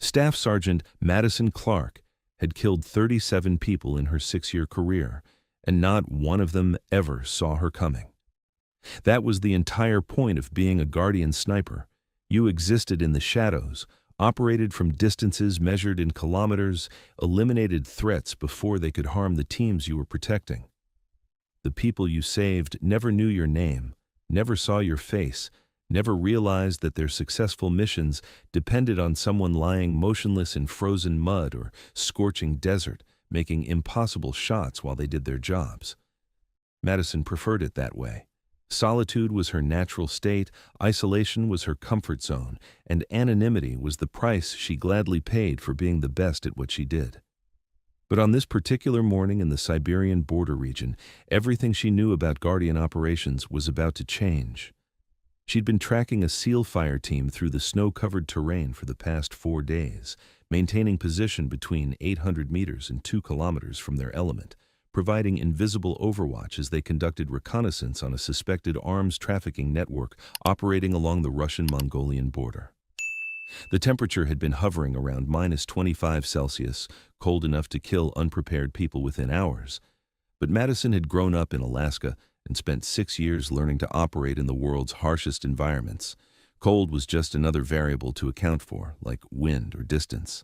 Staff Sergeant Madison Clark had killed 37 people in her 6-year career, and not one of them ever saw her coming. That was the entire point of being a Guardian sniper. You existed in the shadows, operated from distances measured in kilometers, eliminated threats before they could harm the teams you were protecting. The people you saved never knew your name, never saw your face, never realized that their successful missions depended on someone lying motionless in frozen mud or scorching desert, making impossible shots while they did their jobs. Madison preferred it that way. Solitude was her natural state, isolation was her comfort zone, and anonymity was the price she gladly paid for being the best at what she did. But on this particular morning in the Siberian border region, everything she knew about Guardian operations was about to change. She'd been tracking a SEAL fire team through the snow-covered terrain for the past 4 days, maintaining position between 800 meters and 2 kilometers from their element, providing invisible overwatch as they conducted reconnaissance on a suspected arms trafficking network operating along the Russian-Mongolian border. The temperature had been hovering around -25°C, cold enough to kill unprepared people within hours. But Madison had grown up in Alaska and spent 6 years learning to operate in the world's harshest environments. Cold was just another variable to account for, like wind or distance.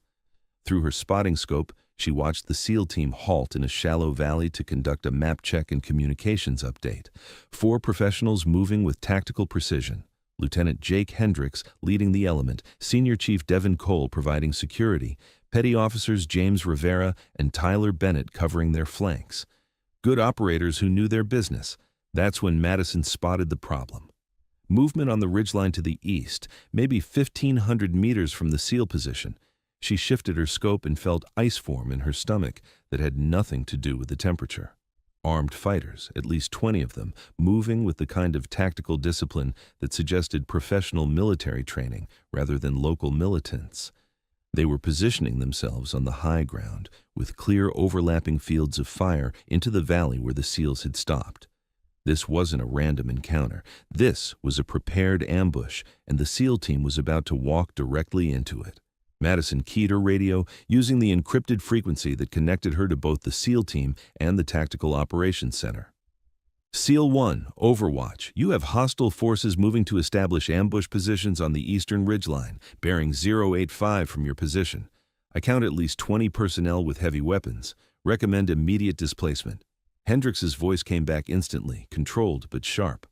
Through her spotting scope, she watched the SEAL team halt in a shallow valley to conduct a map check and communications update. 4 professionals moving with tactical precision. Lieutenant Jake Hendricks leading the element, Senior Chief Devin Cole providing security, Petty Officers James Rivera and Tyler Bennett covering their flanks. Good operators who knew their business. That's when Madison spotted the problem. Movement on the ridgeline to the east, maybe 1,500 meters from the SEAL position. She shifted her scope and felt ice form in her stomach that had nothing to do with the temperature. Armed fighters, at least 20 of them, moving with the kind of tactical discipline that suggested professional military training rather than local militants. They were positioning themselves on the high ground, with clear overlapping fields of fire into the valley where the SEALs had stopped. This wasn't a random encounter. This was a prepared ambush, and the SEAL team was about to walk directly into it. Madison keyed her radio, using the encrypted frequency that connected her to both the SEAL team and the Tactical Operations Center. SEAL 1, Overwatch. You have hostile forces moving to establish ambush positions on the eastern ridgeline, bearing 085 from your position. I count at least 20 personnel with heavy weapons. Recommend immediate displacement. Hendricks's voice came back instantly, controlled but sharp.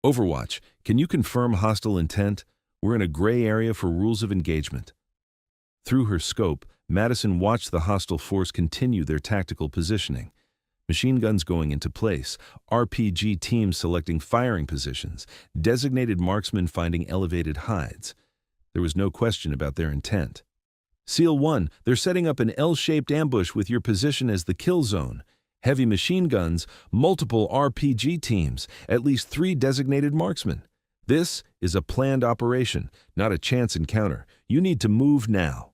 Overwatch, can you confirm hostile intent? We're in a gray area for rules of engagement. Through her scope, Madison watched the hostile force continue their tactical positioning. Machine guns going into place, RPG teams selecting firing positions, designated marksmen finding elevated hides. There was no question about their intent. SEAL 1, they're setting up an L-shaped ambush with your position as the kill zone. Heavy machine guns, multiple RPG teams, at least 3 designated marksmen. This is a planned operation, not a chance encounter. You need to move now.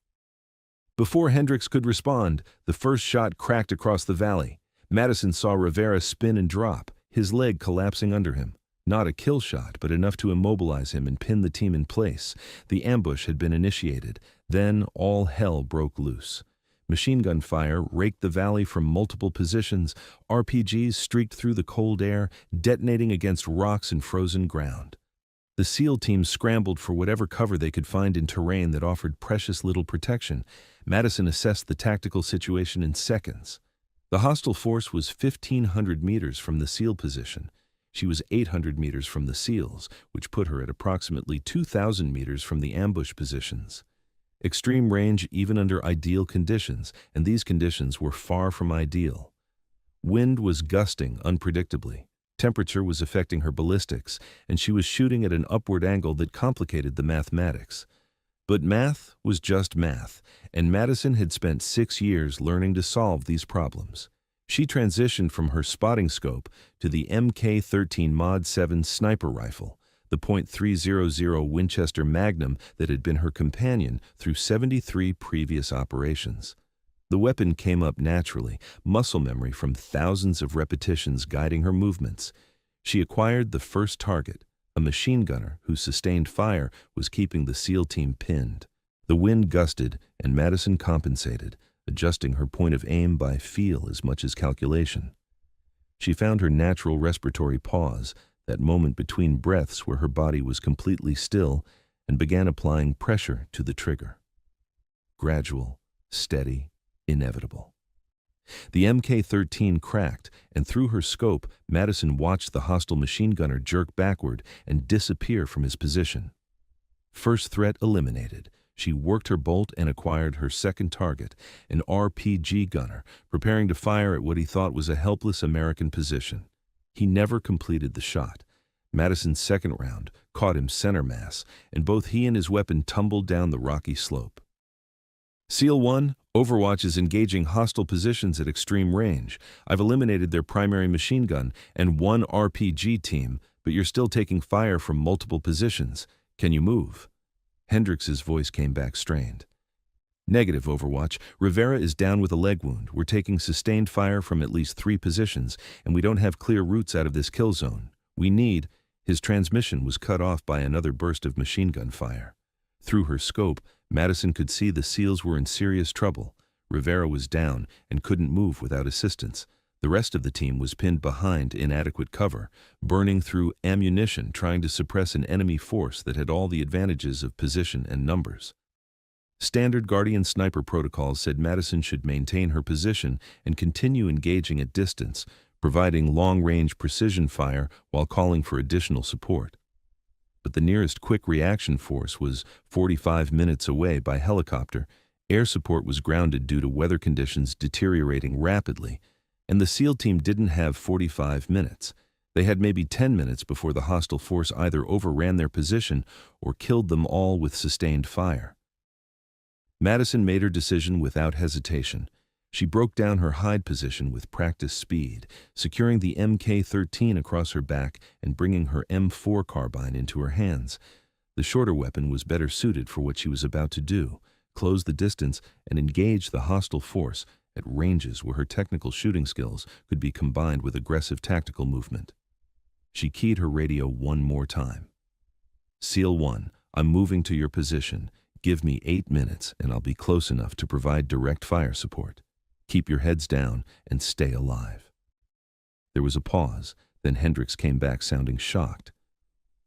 Before Hendricks could respond, the first shot cracked across the valley. Madison saw Rivera spin and drop, his leg collapsing under him. Not a kill shot, but enough to immobilize him and pin the team in place. The ambush had been initiated. Then all hell broke loose. Machine gun fire raked the valley from multiple positions. RPGs streaked through the cold air, detonating against rocks and frozen ground. The SEAL team scrambled for whatever cover they could find in terrain that offered precious little protection. Madison assessed the tactical situation in seconds. The hostile force was 1,500 meters from the SEAL position. She was 800 meters from the SEALs, which put her at approximately 2,000 meters from the ambush positions. Extreme range even under ideal conditions, and these conditions were far from ideal. Wind was gusting unpredictably. Temperature was affecting her ballistics, and she was shooting at an upward angle that complicated the mathematics. But math was just math, and Madison had spent 6 years learning to solve these problems. She transitioned from her spotting scope to the Mk13 Mod 7 sniper rifle, the .300 Winchester Magnum that had been her companion through 73 previous operations. The weapon came up naturally, muscle memory from thousands of repetitions guiding her movements. She acquired the first target, a machine gunner whose sustained fire was keeping the SEAL team pinned. The wind gusted, and Madison compensated, adjusting her point of aim by feel as much as calculation. She found her natural respiratory pause, that moment between breaths where her body was completely still, and began applying pressure to the trigger. Gradual, steady, inevitable. The Mk-13 cracked, and through her scope, Madison watched the hostile machine gunner jerk backward and disappear from his position. First threat eliminated, she worked her bolt and acquired her second target, an RPG gunner, preparing to fire at what he thought was a helpless American position. He never completed the shot. Madison's second round caught him center mass, and both he and his weapon tumbled down the rocky slope. SEAL 1, Overwatch is engaging hostile positions at extreme range. I've eliminated their primary machine gun and one RPG team, but you're still taking fire from multiple positions. Can you move? Hendrix's voice came back strained. Negative, Overwatch. Rivera is down with a leg wound. We're taking sustained fire from at least 3 positions, and we don't have clear routes out of this kill zone. We need... His transmission was cut off by another burst of machine gun fire. Through her scope, Madison could see the SEALs were in serious trouble. Rivera was down and couldn't move without assistance. The rest of the team was pinned behind inadequate cover, burning through ammunition trying to suppress an enemy force that had all the advantages of position and numbers. Standard Guardian sniper protocols said Madison should maintain her position and continue engaging at distance, providing long-range precision fire while calling for additional support. But the nearest quick reaction force was 45 minutes away by helicopter. Air support was grounded due to weather conditions deteriorating rapidly, and the SEAL team didn't have 45 minutes. They had maybe 10 minutes before the hostile force either overran their position or killed them all with sustained fire. Madison made her decision without hesitation. She broke down her hide position with practiced speed, securing the Mk-13 across her back and bringing her M4 carbine into her hands. The shorter weapon was better suited for what she was about to do, close the distance and engage the hostile force at ranges where her technical shooting skills could be combined with aggressive tactical movement. She keyed her radio one more time. SEAL 1, I'm moving to your position. Give me 8 minutes and I'll be close enough to provide direct fire support. Keep your heads down and stay alive. There was a pause, then Hendrix came back sounding shocked.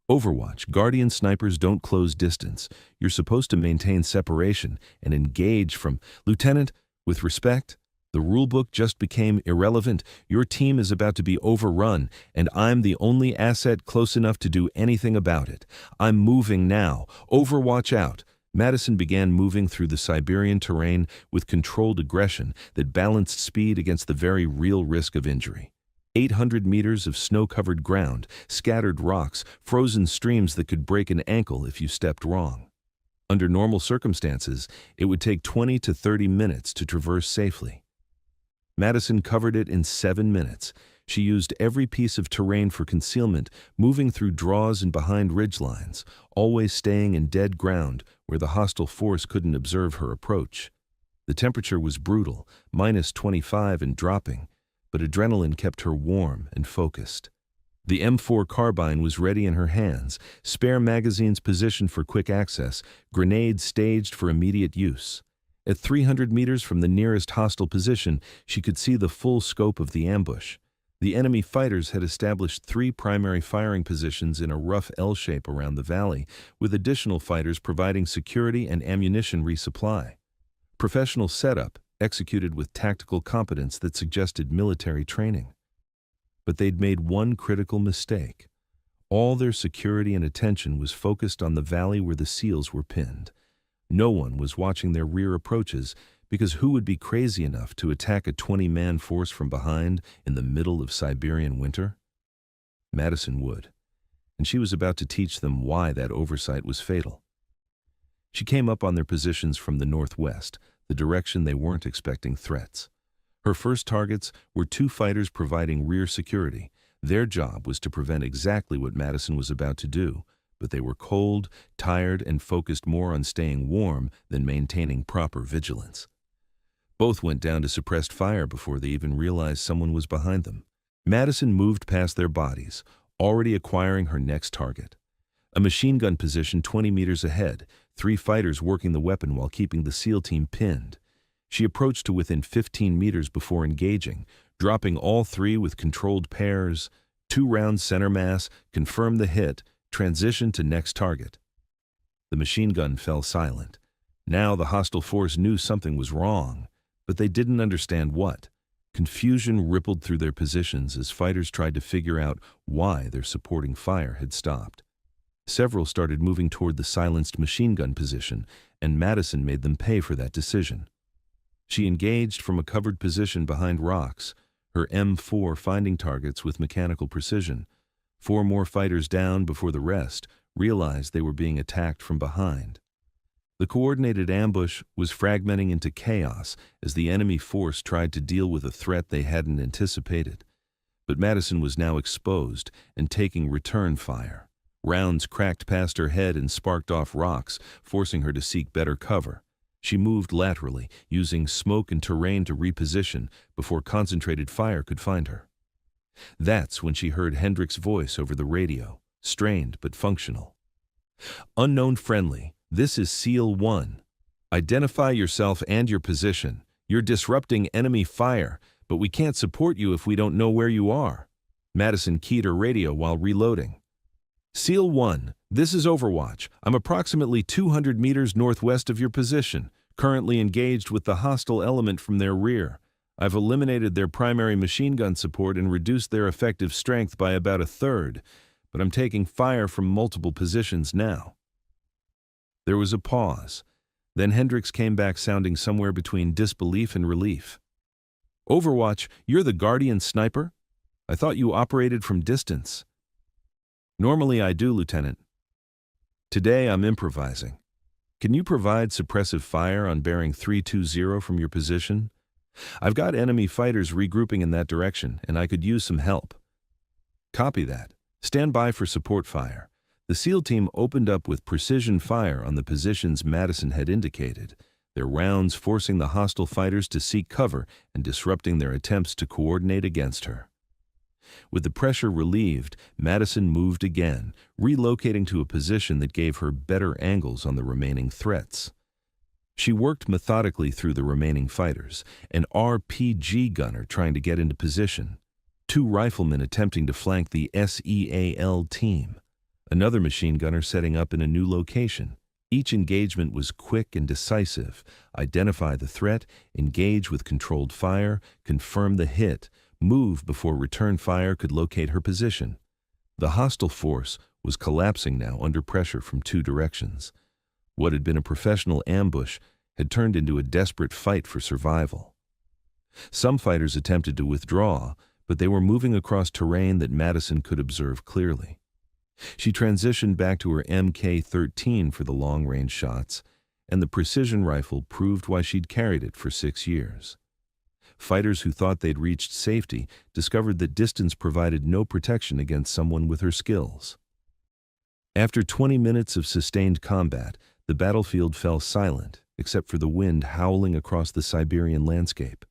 Overwatch, Guardian snipers don't close distance. You're supposed to maintain separation and engage from... Lieutenant, with respect, the rulebook just became irrelevant. Your team is about to be overrun, and I'm the only asset close enough to do anything about it. I'm moving now. Overwatch out. Madison began moving through the Siberian terrain with controlled aggression that balanced speed against the very real risk of injury. 800 meters of snow-covered ground, scattered rocks, frozen streams that could break an ankle if you stepped wrong. Under normal circumstances, it would take 20 to 30 minutes to traverse safely. Madison covered it in 7 minutes. She used every piece of terrain for concealment, moving through draws and behind ridgelines, always staying in dead ground where the hostile force couldn't observe her approach. The temperature was brutal, -25 and dropping, but adrenaline kept her warm and focused. The M4 carbine was ready in her hands, spare magazines positioned for quick access, grenades staged for immediate use. At 300 meters from the nearest hostile position, she could see the full scope of the ambush. The enemy fighters had established 3 primary firing positions in a rough L shape around the valley, with additional fighters providing security and ammunition resupply. Professional setup, executed with tactical competence that suggested military training. But they'd made one critical mistake. All their security and attention was focused on the valley where the SEALs were pinned. No one was watching their rear approaches, because who would be crazy enough to attack a 20-man force from behind in the middle of Siberian winter? Madison would, and she was about to teach them why that oversight was fatal. She came up on their positions from the northwest, the direction they weren't expecting threats. Her first targets were 2 fighters providing rear security. Their job was to prevent exactly what Madison was about to do, but they were cold, tired, and focused more on staying warm than maintaining proper vigilance. Both went down to suppressed fire before they even realized someone was behind them. Madison moved past their bodies, already acquiring her next target. A machine gun position 20 meters ahead, 3 fighters working the weapon while keeping the SEAL team pinned. She approached to within 15 meters before engaging, dropping all 3 with controlled pairs, 2 rounds center mass, confirmed the hit, transitioned to next target. The machine gun fell silent. Now the hostile force knew something was wrong, but they didn't understand what. Confusion rippled through their positions as fighters tried to figure out why their supporting fire had stopped. Several started moving toward the silenced machine gun position, and Madison made them pay for that decision. She engaged from a covered position behind rocks, her M4 finding targets with mechanical precision. 4 more fighters down before the rest realized they were being attacked from behind. The coordinated ambush was fragmenting into chaos as the enemy force tried to deal with a threat they hadn't anticipated. But Madison was now exposed and taking return fire. Rounds cracked past her head and sparked off rocks, forcing her to seek better cover. She moved laterally, using smoke and terrain to reposition before concentrated fire could find her. That's when she heard Hendrick's voice over the radio, strained but functional. "Unknown friendly. This is SEAL 1. Identify yourself and your position. You're disrupting enemy fire, but we can't support you if we don't know where you are." Madison keyed her radio while reloading. "SEAL 1, this is Overwatch. I'm approximately 200 meters northwest of your position, currently engaged with the hostile element from their rear. I've eliminated their primary machine gun support and reduced their effective strength by about a third, but I'm taking fire from multiple positions now." There was a pause. Then Hendricks came back sounding somewhere between disbelief and relief. "Overwatch, you're the Guardian sniper? I thought you operated from distance." "Normally I do, Lieutenant. Today I'm improvising. Can you provide suppressive fire on bearing 320 from your position? I've got enemy fighters regrouping in that direction, and I could use some help." "Copy that. Stand by for support fire." The SEAL team opened up with precision fire on the positions Madison had indicated, their rounds forcing the hostile fighters to seek cover and disrupting their attempts to coordinate against her. With the pressure relieved, Madison moved again, relocating to a position that gave her better angles on the remaining threats. She worked methodically through the remaining fighters, an RPG gunner trying to get into position, 2 riflemen attempting to flank the SEAL team, another machine gunner setting up in a new location. Each engagement was quick and decisive. Identify the threat, engage with controlled fire, confirm the hit, move before return fire could locate her position. The hostile force was collapsing now under pressure from 2 directions. What had been a professional ambush had turned into a desperate fight for survival. Some fighters attempted to withdraw, but they were moving across terrain that Madison could observe clearly. She transitioned back to her MK-13 for the long-range shots, and the precision rifle proved why she'd carried it for 6 years. Fighters who thought they'd reached safety discovered that distance provided no protection against someone with her skills. After 20 minutes of sustained combat, the battlefield fell silent, except for the wind howling across the Siberian landscape.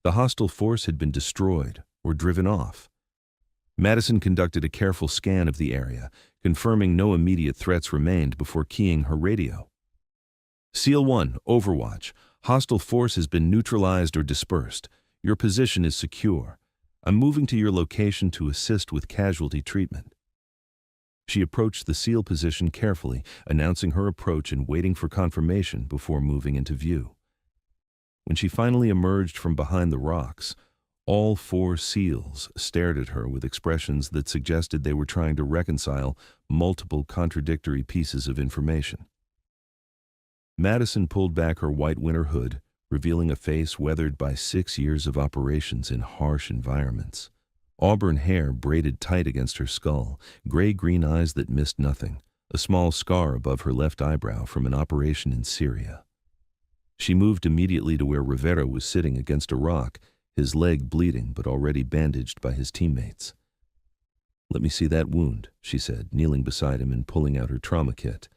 The hostile force had been destroyed or driven off. Madison conducted a careful scan of the area, confirming no immediate threats remained before keying her radio. "SEAL 1, Overwatch. Hostile force has been neutralized or dispersed. Your position is secure. I'm moving to your location to assist with casualty treatment." She approached the SEAL position carefully, announcing her approach and waiting for confirmation before moving into view. When she finally emerged from behind the rocks, all 4 SEALs stared at her with expressions that suggested they were trying to reconcile multiple contradictory pieces of information. Madison pulled back her white winter hood, revealing a face weathered by 6 years of operations in harsh environments. Auburn hair braided tight against her skull, gray-green eyes that missed nothing, a small scar above her left eyebrow from an operation in Syria. She moved immediately to where Rivera was sitting against a rock, his leg bleeding but already bandaged by his teammates. "Let me see that wound," she said, kneeling beside him and pulling out her trauma kit.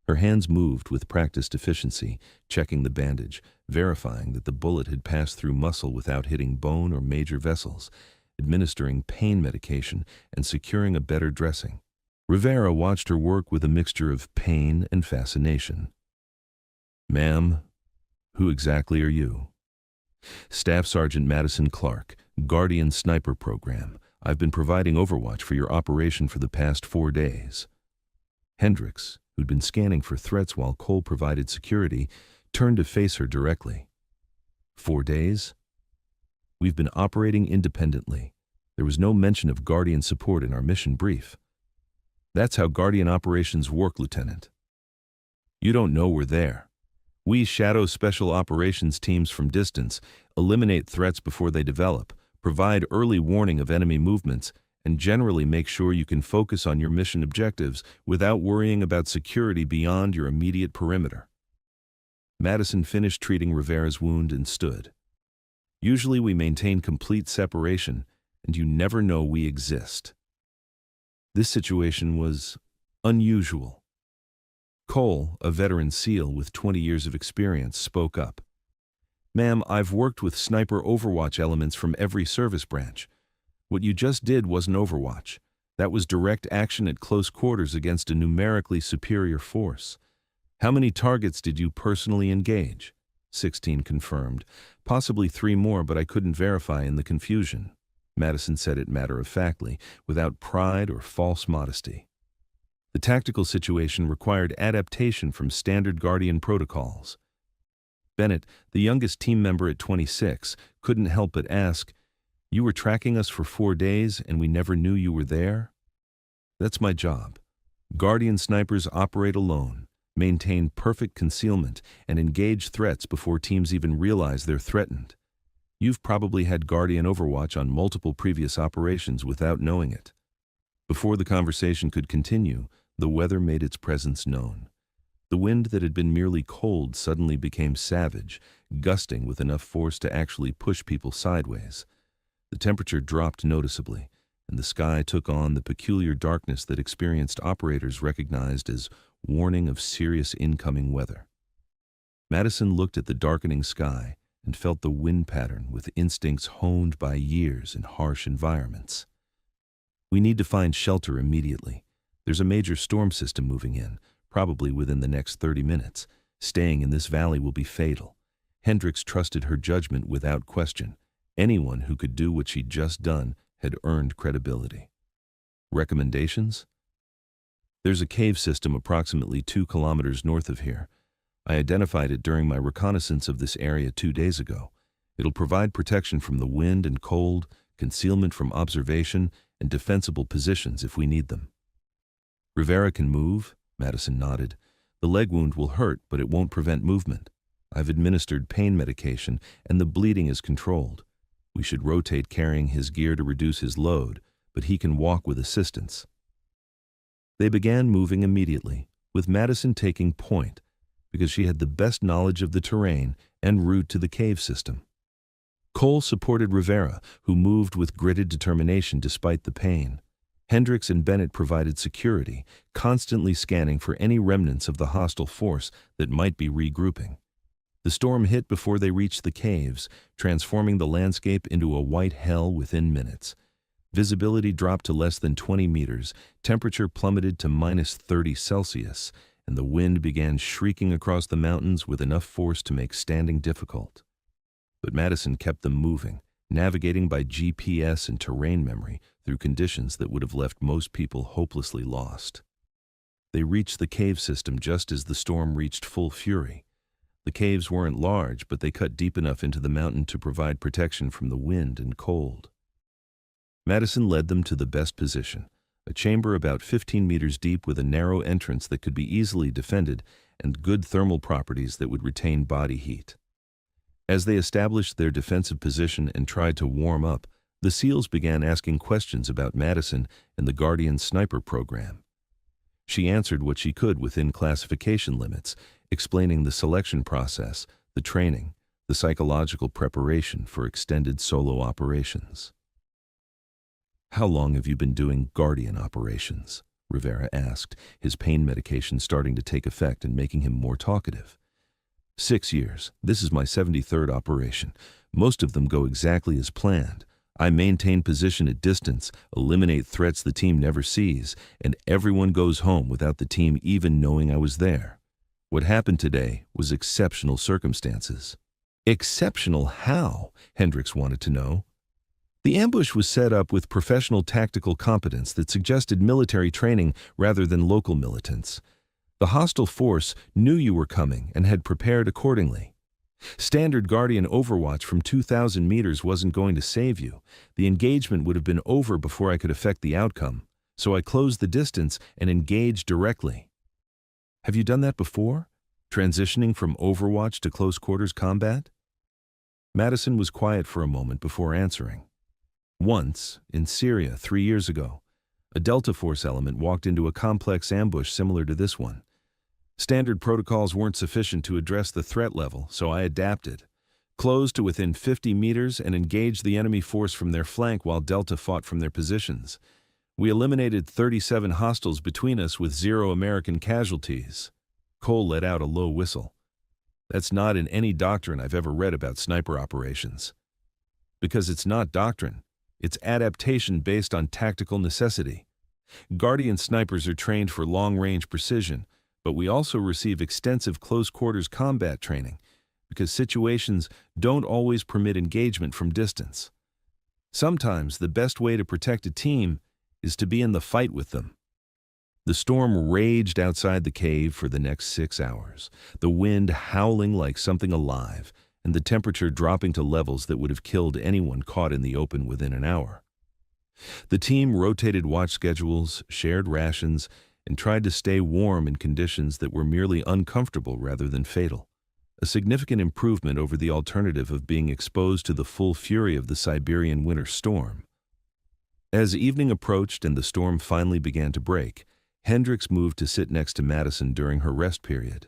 Her hands moved with practiced efficiency, checking the bandage, verifying that the bullet had passed through muscle without hitting bone or major vessels, administering pain medication, and securing a better dressing. Rivera watched her work with a mixture of pain and fascination. "Ma'am, who exactly are you?" "Staff Sergeant Madison Clark, Guardian Sniper Program. I've been providing overwatch for your operation for the past 4 days." Hendricks, who'd been scanning for threats while Cole provided security, turned to face her directly. "4 days? We've been operating independently. There was no mention of Guardian support in our mission brief." "That's how Guardian operations work, Lieutenant. You don't know we're there. We shadow special operations teams from distance, eliminate threats before they develop, provide early warning of enemy movements, and generally make sure you can focus on your mission objectives without worrying about security beyond your immediate perimeter." Madison finished treating Rivera's wound and stood. "Usually we maintain complete separation, and you never know we exist." This situation was unusual. Cole, a veteran SEAL with 20 years of experience, spoke up. "Ma'am, I've worked with sniper overwatch elements from every service branch. What you just did wasn't overwatch. That was direct action at close quarters against a numerically superior force. How many targets did you personally engage?" 16 confirmed. "Possibly 3 more, but I couldn't verify in the confusion." Madison said it matter-of-factly, without pride or false modesty. The tactical situation required adaptation from standard Guardian protocols. Bennett, the youngest team member at 26, couldn't help but ask, "You were tracking us for 4 days and we never knew you were there?" "That's my job. Guardian snipers operate alone, maintain perfect concealment, and engage threats before teams even realize they're threatened. You've probably had Guardian overwatch on multiple previous operations without knowing it." Before the conversation could continue, the weather made its presence known. The wind that had been merely cold suddenly became savage, gusting with enough force to actually push people sideways. The temperature dropped noticeably, and the sky took on the peculiar darkness that experienced operators recognized as warning of serious incoming weather. Madison looked at the darkening sky and felt the wind pattern with instincts honed by years in harsh environments. "We need to find shelter immediately. There's a major storm system moving in, probably within the next 30 minutes. Staying in this valley will be fatal." Hendricks trusted her judgment without question. Anyone who could do what she'd just done had earned credibility. "Recommendations?" "There's a cave system approximately 2 kilometers north of here. I identified it during my reconnaissance of this area 2 days ago. It'll provide protection from the wind and cold, concealment from observation, and defensible positions if we need them." "Rivera can move?" Madison nodded. "The leg wound will hurt, but it won't prevent movement. I've administered pain medication, and the bleeding is controlled. We should rotate carrying his gear to reduce his load, but he can walk with assistance." They began moving immediately, with Madison taking point, because she had the best knowledge of the terrain and route to the cave system. Cole supported Rivera, who moved with gritted determination despite the pain. Hendricks and Bennett provided security, constantly scanning for any remnants of the hostile force that might be regrouping. The storm hit before they reached the caves, transforming the landscape into a white hell within minutes. Visibility dropped to less than 20 meters, temperature plummeted to -30°C, and the wind began shrieking across the mountains with enough force to make standing difficult. But Madison kept them moving, navigating by GPS and terrain memory through conditions that would have left most people hopelessly lost. They reached the cave system just as the storm reached full fury. The caves weren't large, but they cut deep enough into the mountain to provide protection from the wind and cold. Madison led them to the best position, a chamber about 15 meters deep with a narrow entrance that could be easily defended and good thermal properties that would retain body heat. As they established their defensive position and tried to warm up, the SEALs began asking questions about Madison and the Guardian Sniper Program. She answered what she could within classification limits, explaining the selection process, the training, the psychological preparation for extended solo operations. "How long have you been doing Guardian operations?" Rivera asked, his pain medication starting to take effect and making him more talkative. 6 years. This is my 73rd operation. Most of them go exactly as planned. I maintain position at distance, eliminate threats the team never sees, and everyone goes home without the team even knowing I was there. What happened today was exceptional circumstances. Exceptional how? Hendricks wanted to know. The ambush was set up with professional tactical competence that suggested military training rather than local militants. The hostile force knew you were coming and had prepared accordingly. Standard Guardian overwatch from 2,000 meters wasn't going to save you. The engagement would have been over before I could affect the outcome, so I closed the distance and engaged directly. Have you done that before? Transitioning from overwatch to close quarters combat? Madison was quiet for a moment before answering. Once, in Syria 3 years ago, a Delta Force element walked into a complex ambush similar to this one. Standard protocols weren't sufficient to address the threat level, so I adapted. Closed to within 50 meters and engaged the enemy force from their flank while Delta fought from their positions. We eliminated 37 hostiles between us with 0 American casualties. Cole let out a low whistle. That's not in any doctrine I've ever read about sniper operations. Because it's not doctrine. It's adaptation based on tactical necessity. Guardian snipers are trained for long-range precision, but we also receive extensive close-quarters combat training because situations don't always permit engagement from distance. Sometimes the best way to protect a team is to be in the fight with them. The storm raged outside the cave for the next 6 hours, the wind howling like something alive, and the temperature dropping to levels that would have killed anyone caught in the open within an hour. The team rotated watch schedules, shared rations, and tried to stay warm in conditions that were merely uncomfortable rather than fatal, a significant improvement over the alternative of being exposed to the full fury of the Siberian winter storm. As evening approached and the storm finally began to break, Hendricks moved to sit next to Madison during her rest period.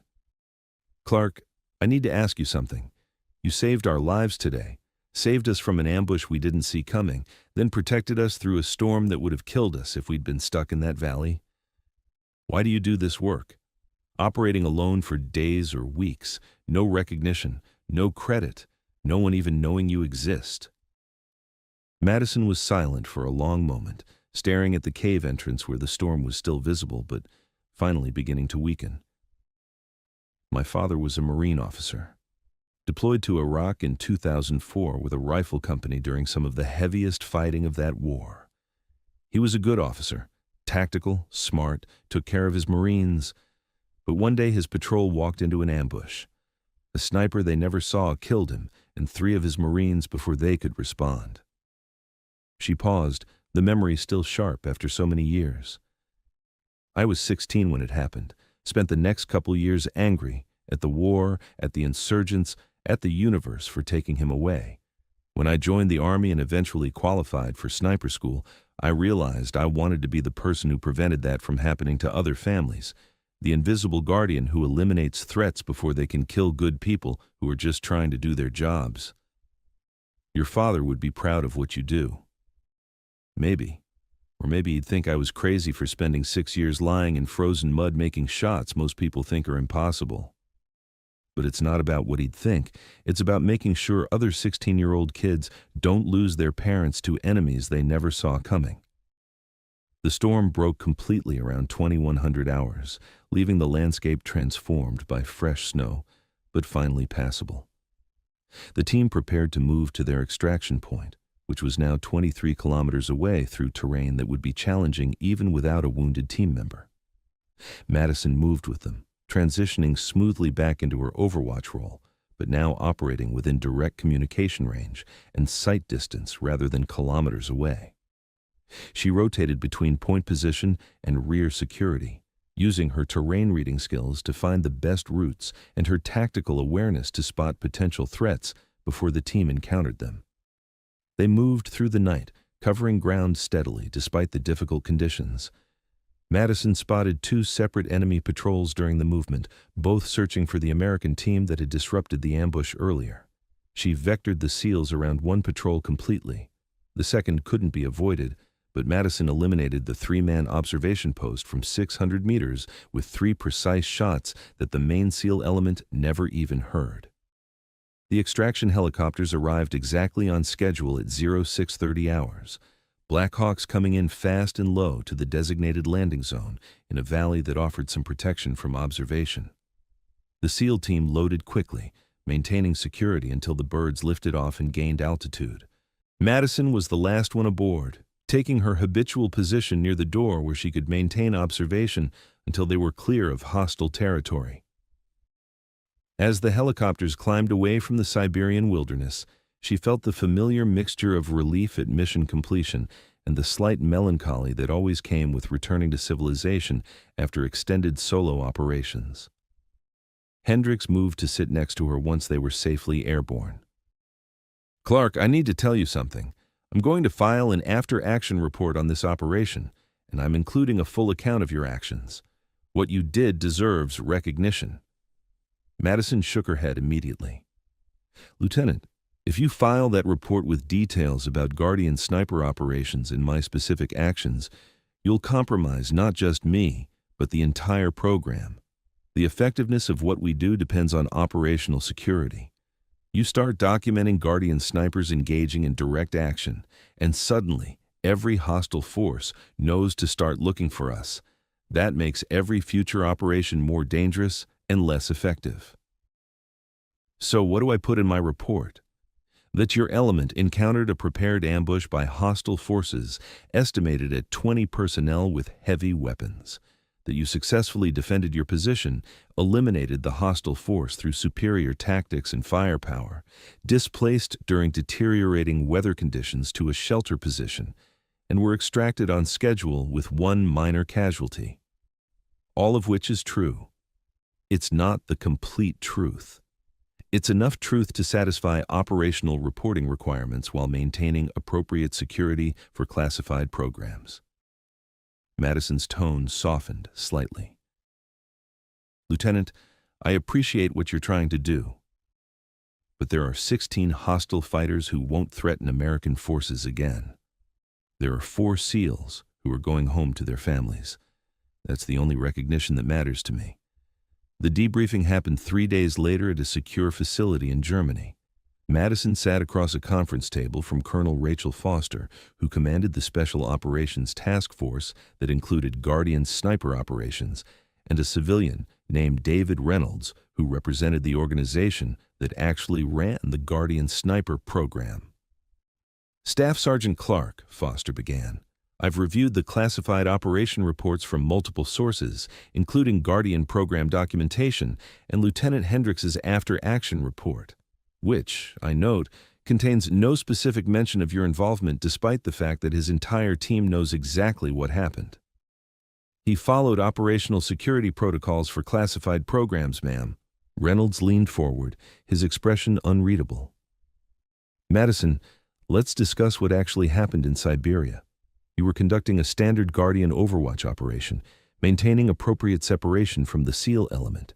"Clark, I need to ask you something. You saved our lives today, saved us from an ambush we didn't see coming, then protected us through a storm that would have killed us if we'd been stuck in that valley. Why do you do this work? Operating alone for days or weeks, no recognition, no credit, no one even knowing you exist." Madison was silent for a long moment, staring at the cave entrance where the storm was still visible but finally beginning to weaken. "My father was a Marine officer. Deployed to Iraq in 2004 with a rifle company during some of the heaviest fighting of that war. He was a good officer, tactical, smart, took care of his Marines, but one day his patrol walked into an ambush. A sniper they never saw killed him and 3 of his Marines before they could respond." She paused, the memory still sharp after so many years. "I was 16 when it happened, spent the next couple years angry at the war, at the insurgents, at the universe for taking him away. When I joined the Army and eventually qualified for sniper school, I realized I wanted to be the person who prevented that from happening to other families, the invisible guardian who eliminates threats before they can kill good people who are just trying to do their jobs. Your father would be proud of what you do. Maybe. Or maybe he'd think I was crazy for spending 6 years lying in frozen mud making shots most people think are impossible. But it's not about what he'd think. It's about making sure other 16-year-old kids don't lose their parents to enemies they never saw coming." The storm broke completely around 2100 hours, leaving the landscape transformed by fresh snow, but finally passable. The team prepared to move to their extraction point, which was now 23 kilometers away through terrain that would be challenging even without a wounded team member. Madison moved with them, transitioning smoothly back into her overwatch role, but now operating within direct communication range and sight distance rather than kilometers away. She rotated between point position and rear security, using her terrain reading skills to find the best routes and her tactical awareness to spot potential threats before the team encountered them. They moved through the night, covering ground steadily despite the difficult conditions. Madison spotted 2 separate enemy patrols during the movement, both searching for the American team that had disrupted the ambush earlier. She vectored the SEALs around one patrol completely. The second couldn't be avoided, but Madison eliminated the 3-man observation post from 600 meters with 3 precise shots that the main SEAL element never even heard. The extraction helicopters arrived exactly on schedule at 0630 hours. Black Hawks coming in fast and low to the designated landing zone in a valley that offered some protection from observation. The SEAL team loaded quickly, maintaining security until the birds lifted off and gained altitude. Madison was the last one aboard, taking her habitual position near the door where she could maintain observation until they were clear of hostile territory. As the helicopters climbed away from the Siberian wilderness, she felt the familiar mixture of relief at mission completion and the slight melancholy that always came with returning to civilization after extended solo operations. Hendricks moved to sit next to her once they were safely airborne. "Clark, I need to tell you something. I'm going to file an after-action report on this operation, and I'm including a full account of your actions. What you did deserves recognition." Madison shook her head immediately. "Lieutenant, if you file that report with details about Guardian sniper operations and my specific actions, you'll compromise not just me, but the entire program. The effectiveness of what we do depends on operational security. You start documenting Guardian snipers engaging in direct action, and suddenly, every hostile force knows to start looking for us. That makes every future operation more dangerous and less effective." "So what do I put in my report?" "That your element encountered a prepared ambush by hostile forces estimated at 20 personnel with heavy weapons. That you successfully defended your position, eliminated the hostile force through superior tactics and firepower, displaced during deteriorating weather conditions to a shelter position, and were extracted on schedule with one minor casualty. All of which is true. It's not the complete truth. It's enough truth to satisfy operational reporting requirements while maintaining appropriate security for classified programs." Madison's tone softened slightly. "Lieutenant, I appreciate what you're trying to do, but there are 16 hostile fighters who won't threaten American forces again. There are 4 SEALs who are going home to their families. That's the only recognition that matters to me." The debriefing happened 3 days later at a secure facility in Germany. Madison sat across a conference table from Colonel Rachel Foster, who commanded the Special Operations Task Force that included Guardian sniper operations, and a civilian named David Reynolds, who represented the organization that actually ran the Guardian sniper program. "Staff Sergeant Clark," Foster began, "I've reviewed the classified operation reports from multiple sources, including Guardian program documentation and Lieutenant Hendricks' after-action report, which, I note, contains no specific mention of your involvement despite the fact that his entire team knows exactly what happened." "He followed operational security protocols for classified programs, ma'am." Reynolds leaned forward, his expression unreadable. "Madison, let's discuss what actually happened in Siberia. You were conducting a standard Guardian overwatch operation, maintaining appropriate separation from the SEAL element.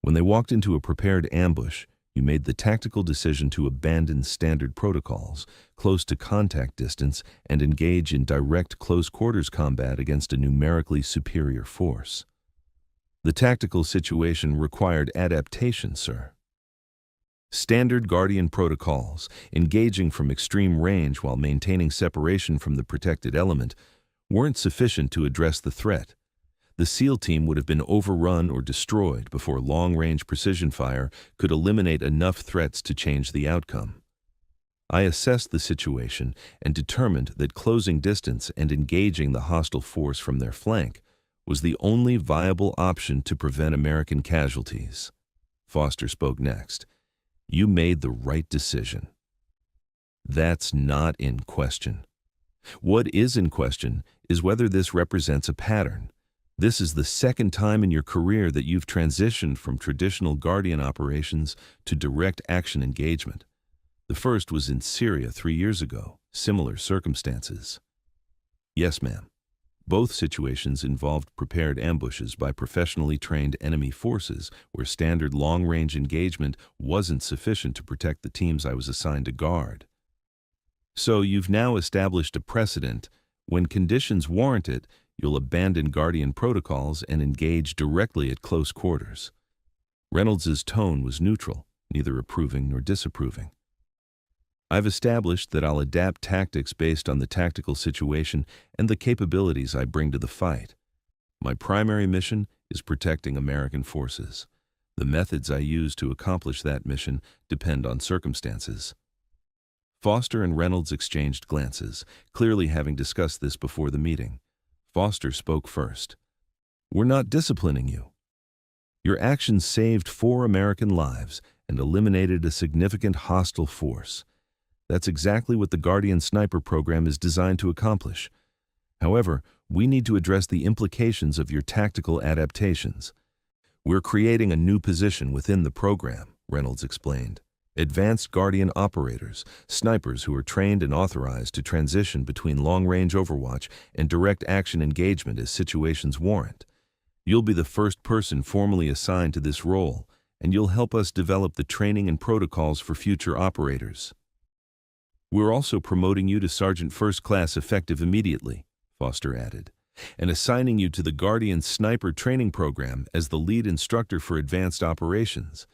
When they walked into a prepared ambush, you made the tactical decision to abandon standard protocols, close to contact distance, and engage in direct close-quarters combat against a numerically superior force. The tactical situation required adaptation, sir. Standard Guardian protocols, engaging from extreme range while maintaining separation from the protected element, weren't sufficient to address the threat. The SEAL team would have been overrun or destroyed before long-range precision fire could eliminate enough threats to change the outcome. I assessed the situation and determined that closing distance and engaging the hostile force from their flank was the only viable option to prevent American casualties." Foster spoke next. "You made the right decision. That's not in question. What is in question is whether this represents a pattern. This is the second time in your career that you've transitioned from traditional Guardian operations to direct action engagement. The first was in Syria 3 years ago, similar circumstances." "Yes, ma'am. Both situations involved prepared ambushes by professionally trained enemy forces where standard long-range engagement wasn't sufficient to protect the teams I was assigned to guard. So you've now established a precedent. When conditions warrant it, you'll abandon Guardian protocols and engage directly at close quarters." Reynolds's tone was neutral, neither approving nor disapproving. I've established that I'll adapt tactics based on the tactical situation and the capabilities I bring to the fight. My primary mission is protecting American forces. The methods I use to accomplish that mission depend on circumstances. Foster and Reynolds exchanged glances, clearly having discussed this before the meeting. Foster spoke first. "We're not disciplining you. Your actions saved 4 American lives and eliminated a significant hostile force. That's exactly what the Guardian Sniper program is designed to accomplish. However, we need to address the implications of your tactical adaptations. We're creating a new position within the program," Reynolds explained. "Advanced Guardian operators, snipers who are trained and authorized to transition between long-range overwatch and direct action engagement as situations warrant. You'll be the first person formally assigned to this role, and you'll help us develop the training and protocols for future operators. We're also promoting you to Sergeant First Class effective immediately," Foster added, "and assigning you to the Guardian Sniper Training Program as the lead instructor for advanced operations.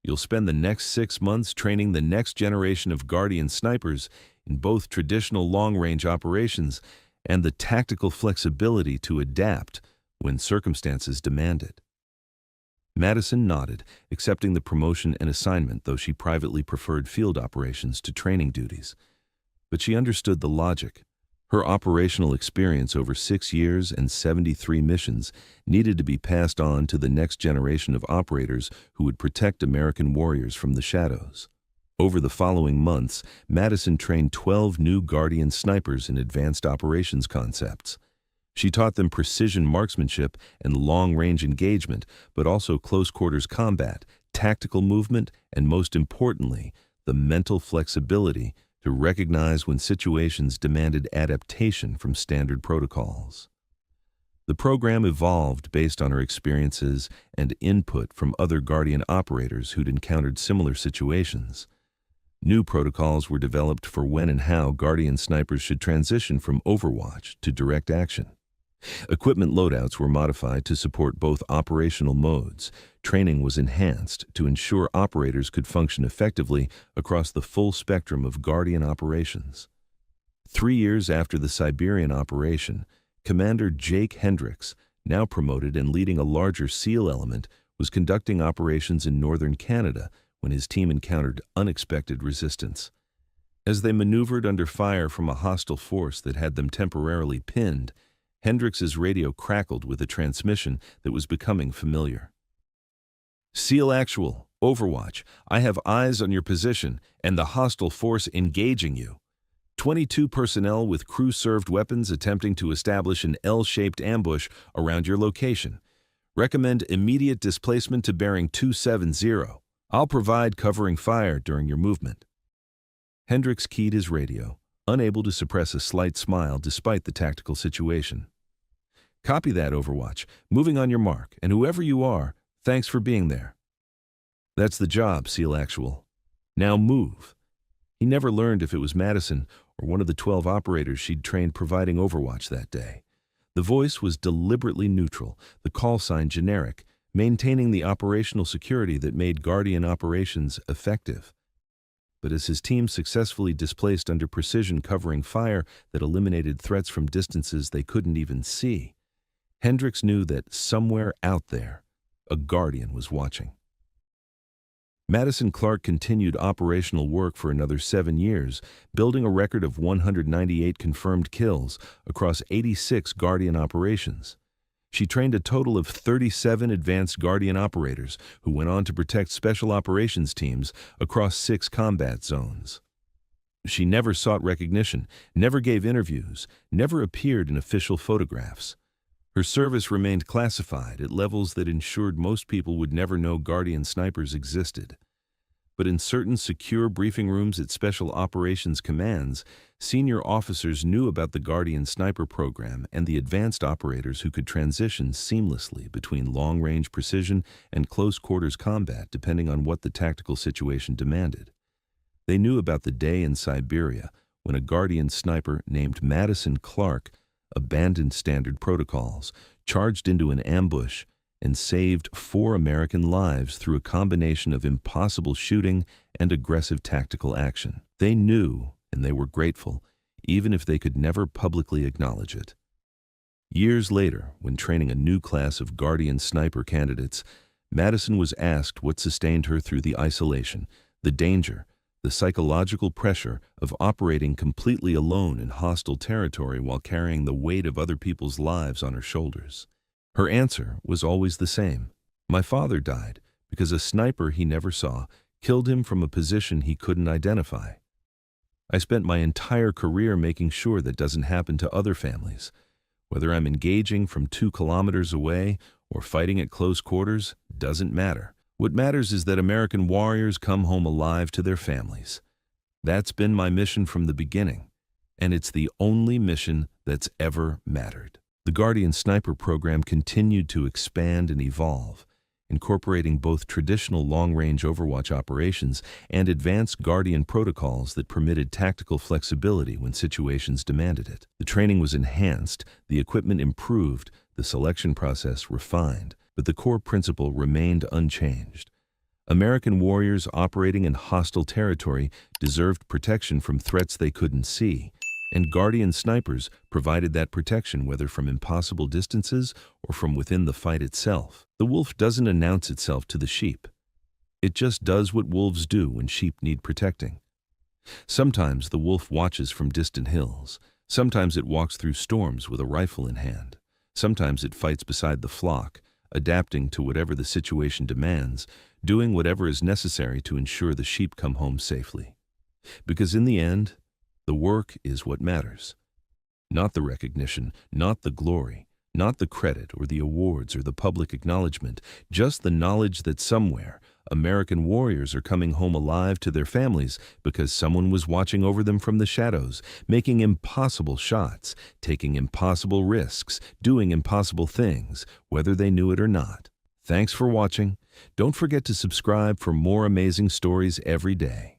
You'll spend the next 6 months training the next generation of Guardian snipers in both traditional long-range operations and the tactical flexibility to adapt when circumstances demand it." Madison nodded, accepting the promotion and assignment, though she privately preferred field operations to training duties. But she understood the logic. Her operational experience over 6 years and 73 missions needed to be passed on to the next generation of operators who would protect American warriors from the shadows. Over the following months, Madison trained 12 new Guardian snipers in advanced operations concepts. She taught them precision marksmanship and long-range engagement, but also close-quarters combat, tactical movement, and most importantly, the mental flexibility to recognize when situations demanded adaptation from standard protocols. The program evolved based on her experiences and input from other Guardian operators who'd encountered similar situations. New protocols were developed for when and how Guardian snipers should transition from overwatch to direct action. Equipment loadouts were modified to support both operational modes. Training was enhanced to ensure operators could function effectively across the full spectrum of Guardian operations. 3 years after the Siberian operation, Commander Jake Hendricks, now promoted and leading a larger SEAL element, was conducting operations in northern Canada when his team encountered unexpected resistance. As they maneuvered under fire from a hostile force that had them temporarily pinned, Hendricks's radio crackled with a transmission that was becoming familiar. "SEAL Actual, Overwatch, I have eyes on your position and the hostile force engaging you. 22 personnel with crew-served weapons attempting to establish an L-shaped ambush around your location. Recommend immediate displacement to bearing 270. I'll provide covering fire during your movement." Hendricks keyed his radio, unable to suppress a slight smile despite the tactical situation. "Copy that, Overwatch. Moving on your mark, and whoever you are, thanks for being there." "That's the job, SEAL Actual. Now move." He never learned if it was Madison or one of the 12 operators she'd trained providing Overwatch that day. The voice was deliberately neutral, the call sign generic, maintaining the operational security that made Guardian operations effective. But as his team successfully displaced under precision covering fire that eliminated threats from distances they couldn't even see, Hendricks knew that somewhere out there, a Guardian was watching. Madison Clark continued operational work for another 7 years, building a record of 198 confirmed kills across 86 Guardian operations. She trained a total of 37 advanced Guardian operators who went on to protect special operations teams across 6 combat zones. She never sought recognition, never gave interviews, never appeared in official photographs. Her service remained classified at levels that ensured most people would never know Guardian snipers existed. But in certain secure briefing rooms at Special Operations Commands, senior officers knew about the Guardian Sniper program and the advanced operators who could transition seamlessly between long-range precision and close-quarters combat depending on what the tactical situation demanded. They knew about the day in Siberia when a Guardian sniper named Madison Clark abandoned standard protocols, charged into an ambush, and saved 4 American lives through a combination of impossible shooting and aggressive tactical action. They knew, and they were grateful, even if they could never publicly acknowledge it. Years later, when training a new class of Guardian sniper candidates, Madison was asked what sustained her through the isolation, the danger, the psychological pressure of operating completely alone in hostile territory while carrying the weight of other people's lives on her shoulders. Her answer was always the same. My father died because a sniper he never saw killed him from a position he couldn't identify. I spent my entire career making sure that doesn't happen to other families. Whether I'm engaging from 2 kilometers away or fighting at close quarters doesn't matter. What matters is that American warriors come home alive to their families. That's been my mission from the beginning, and it's the only mission that's ever mattered. The Guardian Sniper program continued to expand and evolve, incorporating both traditional long-range Overwatch operations and advanced Guardian protocols that permitted tactical flexibility when situations demanded it. The training was enhanced, the equipment improved, the selection process refined, but the core principle remained unchanged. American warriors operating in hostile territory deserved protection from threats they couldn't see, and Guardian snipers provided that protection whether from impossible distances or from within the fight itself. The wolf doesn't announce itself to the sheep. It just does what wolves do when sheep need protecting. Sometimes the wolf watches from distant hills. Sometimes it walks through storms with a rifle in hand. Sometimes it fights beside the flock, adapting to whatever the situation demands, doing whatever is necessary to ensure the sheep come home safely. Because in the end, the work is what matters. Not the recognition, not the glory, not the credit or the awards or the public acknowledgement, just the knowledge that somewhere American warriors are coming home alive to their families because someone was watching over them from the shadows, making impossible shots, taking impossible risks, doing impossible things, whether they knew it or not. Thanks for watching. Don't forget to subscribe for more amazing stories every day.